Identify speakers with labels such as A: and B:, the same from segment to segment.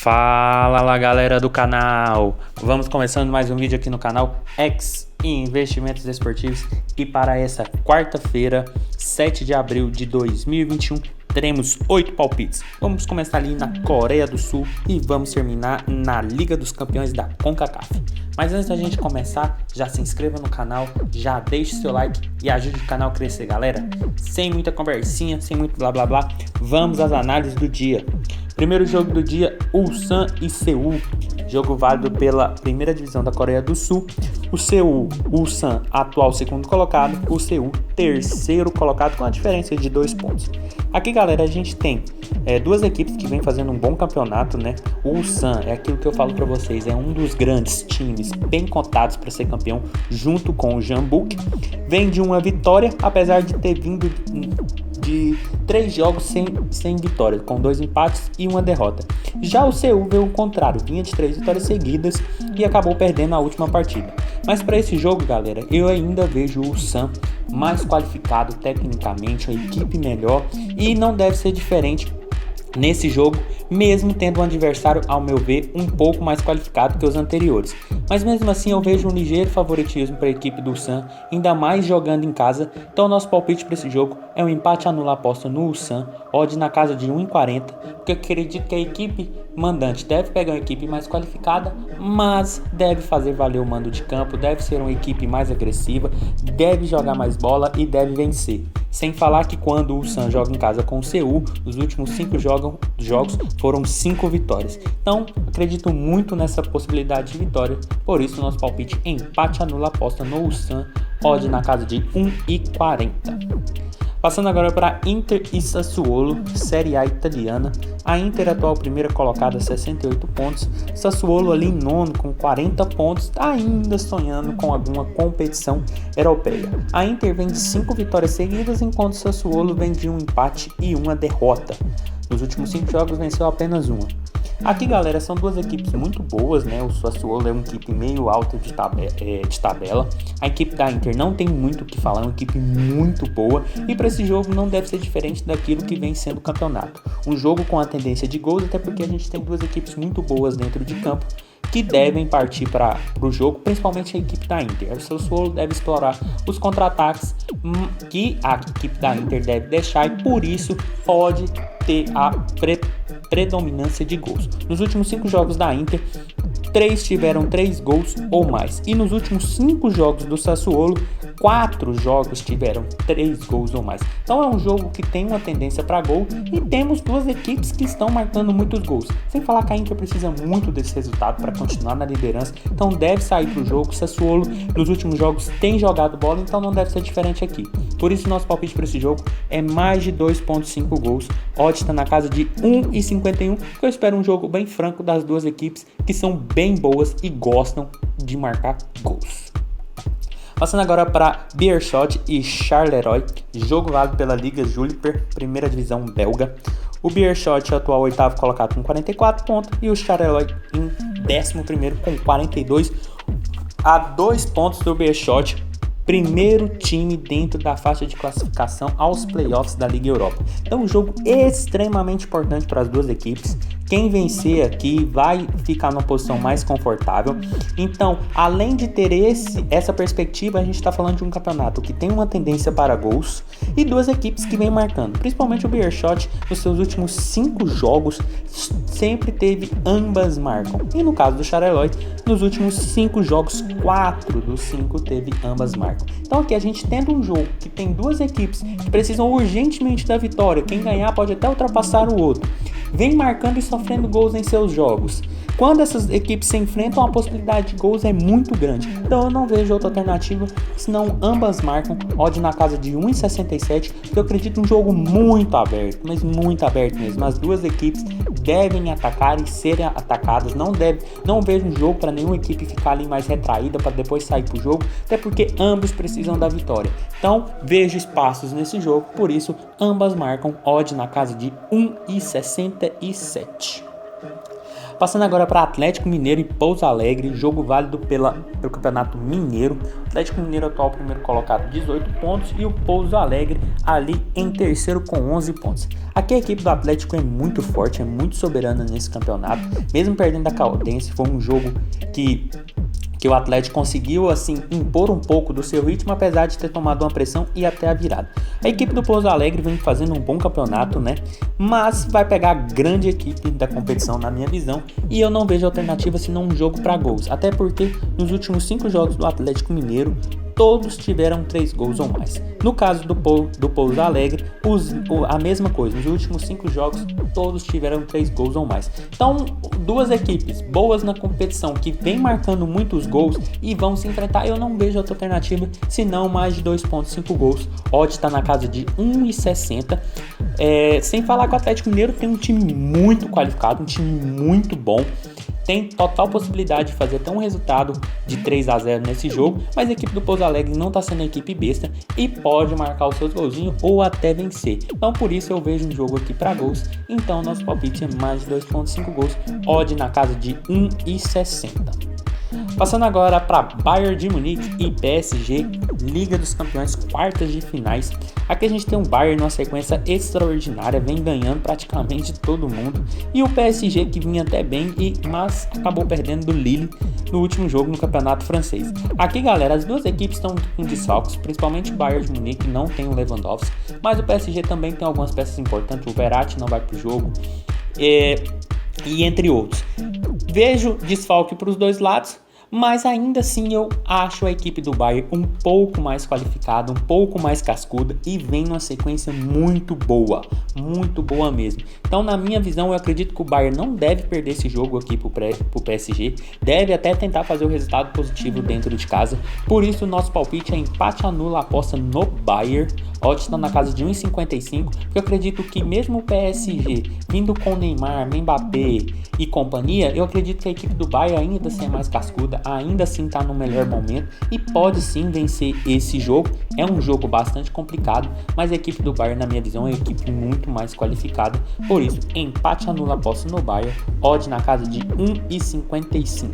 A: Fala lá, galera do canal, vamos começando mais um vídeo aqui no canal X Investimentos Esportivos. E para essa quarta-feira, 7 de abril de 2021, teremos 8 palpites. Vamos começar ali na Coreia do Sul e vamos terminar na Liga dos Campeões da CONCACAF. Mas antes da gente começar, já se inscreva no canal, já deixe seu like e ajude o canal a crescer, galera. Sem muita conversinha, sem muito blá blá blá, vamos às análises do dia. Primeiro jogo do dia, Ulsan e Seul, jogo válido pela primeira divisão da Coreia do Sul. O Seul, Ulsan, atual segundo colocado, o Seul, terceiro colocado, com a diferença de 2 pontos. Aqui, galera, a gente tem duas equipes que vêm fazendo um bom campeonato, né? O Ulsan é aquilo que eu falo para vocês, é um dos grandes times bem cotados para ser campeão, junto com o Jeonbuk. Vem de uma vitória, apesar de ter vindo de 3 jogos sem vitória, com 2 empates e uma derrota. Já o Seul veio o contrário, vinha de 3 vitórias seguidas e acabou perdendo a última partida. Mas para esse jogo, galera, eu ainda vejo o Ulsan mais qualificado tecnicamente, a equipe melhor, e não deve ser diferente nesse jogo, mesmo tendo um adversário, ao meu ver, um pouco mais qualificado que os anteriores. Mas mesmo assim eu vejo um ligeiro favoritismo para a equipe do Ulsan, ainda mais jogando em casa. Então nosso palpite para esse jogo é um empate anular aposta no Ulsan, odd na casa de 1,40, porque eu acredito que a equipe mandante deve pegar uma equipe mais qualificada, mas deve fazer valer o mando de campo, deve ser uma equipe mais agressiva, deve jogar mais bola e deve vencer. Sem falar que quando o Ulsan joga em casa com o Seul, os últimos 5 jogos foram 5 vitórias. Então, acredito muito nessa possibilidade de vitória. Por isso, nosso palpite empate anula aposta no Ulsan, odd na casa de 1,40. Passando agora para Inter e Sassuolo, Série A italiana. A Inter, atual primeira colocada, 68 pontos. Sassuolo ali em nono com 40 pontos, ainda sonhando com alguma competição europeia. A Inter vem de 5 vitórias seguidas, enquanto o Sassuolo vem de um empate e uma derrota. Nos últimos 5 jogos venceu apenas uma. Aqui, galera, são duas equipes muito boas, né? O Sassuolo é uma equipe meio alta de tabela. A equipe da Inter não tem muito o que falar, é uma equipe muito boa. E para esse jogo não deve ser diferente daquilo que vem sendo o campeonato. Um jogo com a tendência de gols, até porque a gente tem duas equipes muito boas dentro de campo que devem partir para o jogo, principalmente a equipe da Inter. O Sassuolo deve explorar os contra-ataques que a equipe da Inter deve deixar e por isso pode ter a predominância de gols. Nos últimos 5 jogos da Inter, 3 tiveram 3 gols ou mais. E nos últimos 5 jogos do Sassuolo, 4 jogos tiveram 3 gols ou mais. Então é um jogo que tem uma tendência para gol e temos duas equipes que estão marcando muitos gols. Sem falar que a Inter precisa muito desse resultado para continuar na liderança, então deve sair para o jogo. O Sassuolo nos últimos jogos tem jogado bola, então não deve ser diferente aqui. Por isso nosso palpite para esse jogo é mais de 2,5 gols. Odd está na casa de 1,51, que eu espero um jogo bem franco das duas equipes que são bem boas e gostam de marcar gols. Passando agora para Beerschot e Charleroi, jogo válido pela Liga Jupiler, primeira divisão belga. O Beerschot é o atual 8º colocado com 44 pontos e o Charleroi em 11º com 42, a 2 pontos do Beerschot, primeiro time dentro da faixa de classificação aos playoffs da Liga Europa. Então um jogo extremamente importante para as duas equipes. Quem vencer aqui vai ficar numa posição mais confortável. Então, além de ter essa perspectiva, a gente está falando de um campeonato que tem uma tendência para gols e duas equipes que vem marcando. Principalmente o Beerschot, nos seus últimos 5 jogos, sempre teve ambas marcam. E no caso do Charleroi, nos últimos 5 jogos, 4 dos 5 teve ambas marcam. Então aqui a gente tendo um jogo que tem duas equipes que precisam urgentemente da vitória. Quem ganhar pode até ultrapassar o outro. Vem marcando e sofrendo gols em seus jogos. Quando essas equipes se enfrentam, a possibilidade de gols é muito grande. Então eu não vejo outra alternativa, senão ambas marcam, odd na casa de 1,67, que eu acredito um jogo muito aberto, mas muito aberto mesmo. As duas equipes devem atacar e serem atacadas. Não vejo um jogo para nenhuma equipe ficar ali mais retraída para depois sair pro jogo, até porque ambos precisam da vitória. Então vejo espaços nesse jogo, por isso ambas marcam, odd na casa de 1,67. Passando agora para Atlético Mineiro e Pouso Alegre, jogo válido pelo Campeonato Mineiro. O Atlético Mineiro atual primeiro colocado, 18 pontos, e o Pouso Alegre ali em terceiro com 11 pontos. Aqui a equipe do Atlético é muito forte, é muito soberana nesse campeonato, mesmo perdendo a Caldense. Foi um jogo que o Atlético conseguiu assim impor um pouco do seu ritmo, apesar de ter tomado uma pressão e até a virada. A equipe do Pouso Alegre vem fazendo um bom campeonato, né? Mas vai pegar a grande equipe da competição na minha visão, e eu não vejo alternativa senão um jogo para gols, até porque nos últimos 5 jogos do Atlético Mineiro todos tiveram 3 gols ou mais. No caso do Pouso Alegre, a mesma coisa. Nos últimos 5 jogos, todos tiveram 3 gols ou mais. Então, duas equipes boas na competição, que vem marcando muitos gols e vão se enfrentar. Eu não vejo outra alternativa, senão mais de 2.5 gols. Odd está na casa de 1,60. Sem falar que o Atlético Mineiro tem um time muito qualificado, um time muito bom. Tem total possibilidade de fazer até um resultado de 3-0 nesse jogo, mas a equipe do Pouso Alegre não está sendo a equipe besta e pode marcar os seus golzinhos ou até vencer. Então por isso eu vejo um jogo aqui para gols, então nosso palpite é mais de 2.5 gols, odd na casa de 1,60. Passando agora para Bayern de Munique e PSG, Liga dos Campeões, quartas de finais. Aqui a gente tem um Bayern numa sequência extraordinária, vem ganhando praticamente todo mundo. E o PSG que vinha até bem, mas acabou perdendo do Lille no último jogo no campeonato francês. Aqui, galera, as duas equipes estão com desfalques, principalmente o Bayern de Munique não tem o Lewandowski, mas o PSG também tem algumas peças importantes, o Verratti não vai para o jogo, e entre outros. Vejo desfalque para os dois lados, mas ainda assim eu acho a equipe do Bayern um pouco mais qualificada, um pouco mais cascuda e vem numa sequência muito boa mesmo. Então, na minha visão, eu acredito que o Bayern não deve perder esse jogo aqui pro PSG, deve até tentar fazer o resultado positivo dentro de casa. Por isso, o nosso palpite é empate anula, aposta no Bayern. Odds está na casa de 1,55, porque eu acredito que mesmo o PSG vindo com Neymar, Mbappé e companhia, eu acredito que a equipe do Bayern ainda assim é mais cascuda, ainda assim está no melhor momento e pode sim vencer esse jogo. É um jogo bastante complicado, mas a equipe do Bayern, na minha visão, é uma equipe muito mais qualificada. Por isso, empate anula, aposta no Bayern, odds na casa de 1,55.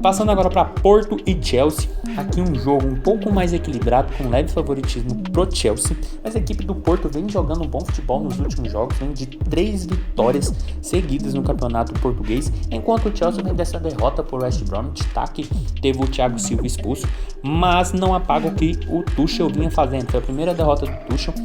A: Passando agora para Porto e Chelsea, aqui um jogo um pouco mais equilibrado, com leve favoritismo pro Chelsea, mas a equipe do Porto vem jogando um bom futebol nos últimos jogos, vem de 3 vitórias seguidas no campeonato português, enquanto o Chelsea vem dessa derrota por West Bromwich, tá, que teve o Thiago Silva expulso, mas não apaga o que o Tuchel vinha fazendo. Foi a primeira derrota do Tuchel,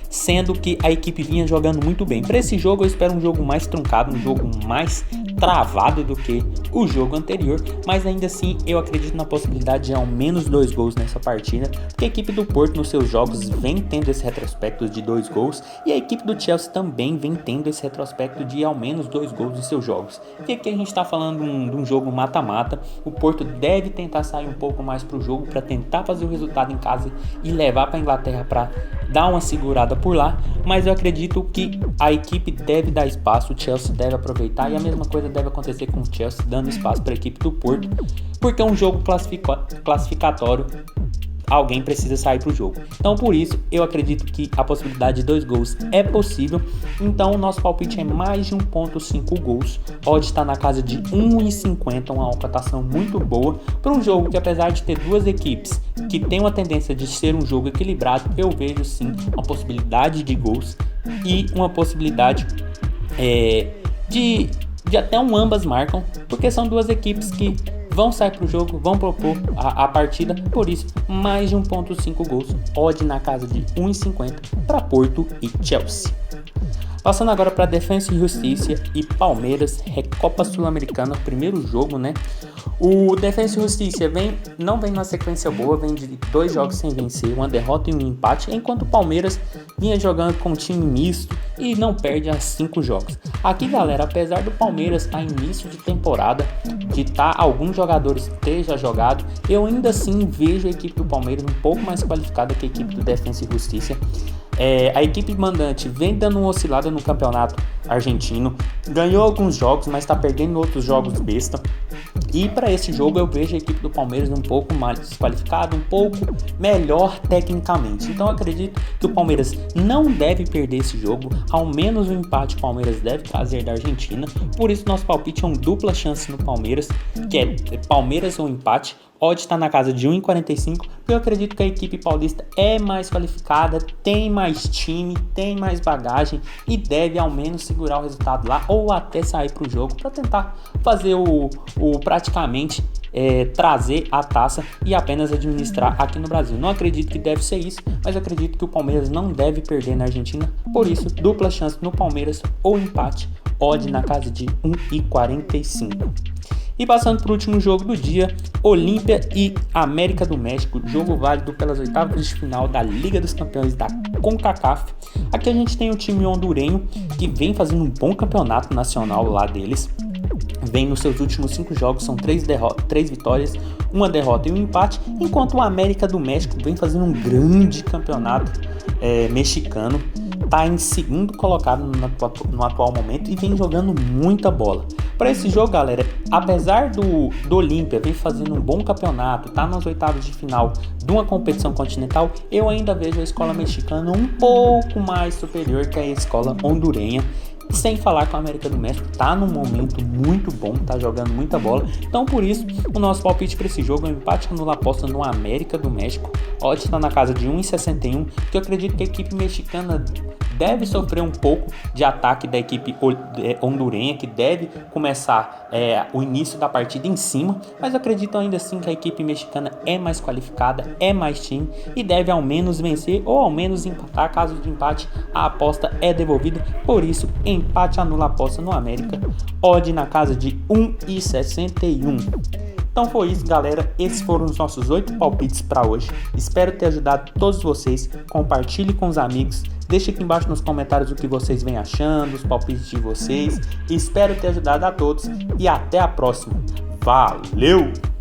A: sendo que a equipe vinha jogando muito bem. Para esse jogo eu espero um jogo mais truncado, um jogo mais travado do que o jogo anterior, mas ainda assim eu acredito na possibilidade de ao menos 2 gols nessa partida, porque a equipe do Porto nos seus jogos vem tendo esse retrospecto de 2 gols e a equipe do Chelsea também vem tendo esse retrospecto de ao menos 2 gols em seus jogos. E aqui a gente está falando de um jogo mata-mata, o Porto deve tentar sair um pouco mais para o jogo para tentar fazer o resultado em casa e levar para a Inglaterra para dar uma segurada por lá, mas eu acredito que a equipe deve dar espaço, o Chelsea deve aproveitar e a mesma coisa deve acontecer com o Chelsea dando espaço para a equipe do Porto, porque é um jogo classificatório, alguém precisa sair para o jogo. Então por isso eu acredito que a possibilidade de 2 gols é possível, então o nosso palpite é mais de 1.5 gols, pode estar na casa de 1,50, uma cotação muito boa para um jogo que, apesar de ter duas equipes que tem uma tendência de ser um jogo equilibrado, eu vejo sim uma possibilidade de gols e uma possibilidade de até ambas marcam, porque são duas equipes que vão sair para o jogo, vão propor a partida, por isso mais de 1.5 gols, odd na casa de 1,50 para Porto e Chelsea. Passando agora para Defensa e Justiça e Palmeiras, Recopa Sul-Americana, primeiro jogo, né? O Defensa e Justiça não vem numa sequência boa, vem de 2 jogos sem vencer, uma derrota e um empate, enquanto o Palmeiras vinha jogando com um time misto e não perde há 5 jogos. Aqui, galera, apesar do Palmeiras estar em início de temporada, de alguns jogadores terem jogado, eu ainda assim vejo a equipe do Palmeiras um pouco mais qualificada que a equipe do Defensa e Justiça. A equipe mandante vem dando uma oscilada no campeonato argentino, ganhou alguns jogos, mas está perdendo outros jogos besta. E para esse jogo eu vejo a equipe do Palmeiras um pouco mais desqualificada, um pouco melhor tecnicamente. Então eu acredito que o Palmeiras não deve perder esse jogo, ao menos o empate o Palmeiras deve trazer da Argentina. Por isso nosso palpite é uma dupla chance no Palmeiras, que é Palmeiras ou empate. Odd está na casa de 1,45, porque eu acredito que a equipe paulista é mais qualificada, tem mais time, tem mais bagagem e deve ao menos segurar o resultado lá ou até sair para o jogo para tentar fazer o praticamente trazer a taça e apenas administrar aqui no Brasil. Não acredito que deve ser isso, mas eu acredito que o Palmeiras não deve perder na Argentina, por isso dupla chance no Palmeiras ou empate, odd na casa de 1,45. E passando para o último jogo do dia, Olímpia e América do México, jogo válido pelas oitavas de final da Liga dos Campeões da CONCACAF. Aqui a gente tem o time hondurenho, que vem fazendo um bom campeonato nacional lá deles. Vem nos seus últimos 5 jogos, são 3 vitórias, 1 derrota e 1 empate, enquanto o América do México vem fazendo um grande campeonato mexicano. Está em segundo colocado no atual momento e vem jogando muita bola. Para esse jogo, galera, apesar do Olímpia vir fazendo um bom campeonato, tá nas oitavas de final de uma competição continental, eu ainda vejo a escola mexicana um pouco mais superior que a escola hondurenha. Sem falar que o América do México tá num momento muito bom, tá jogando muita bola. Então por isso, o nosso palpite para esse jogo é um empate anula aposta no América do México. Odd está na casa de 1,61, que eu acredito que a equipe mexicana deve sofrer um pouco de ataque da equipe hondurenha, que deve começar o início da partida em cima, mas eu acredito ainda assim que a equipe mexicana é mais qualificada, é mais time e deve ao menos vencer ou ao menos empatar. Caso de empate, a aposta é devolvida, por isso empate anula aposta no América, odd na casa de 1,61. Então foi isso, galera, esses foram os nossos 8 palpites para hoje. Espero ter ajudado todos vocês. Compartilhe com os amigos, deixe aqui embaixo nos comentários o que vocês vêm achando, os palpites de vocês. Espero ter ajudado a todos e até a próxima. Valeu!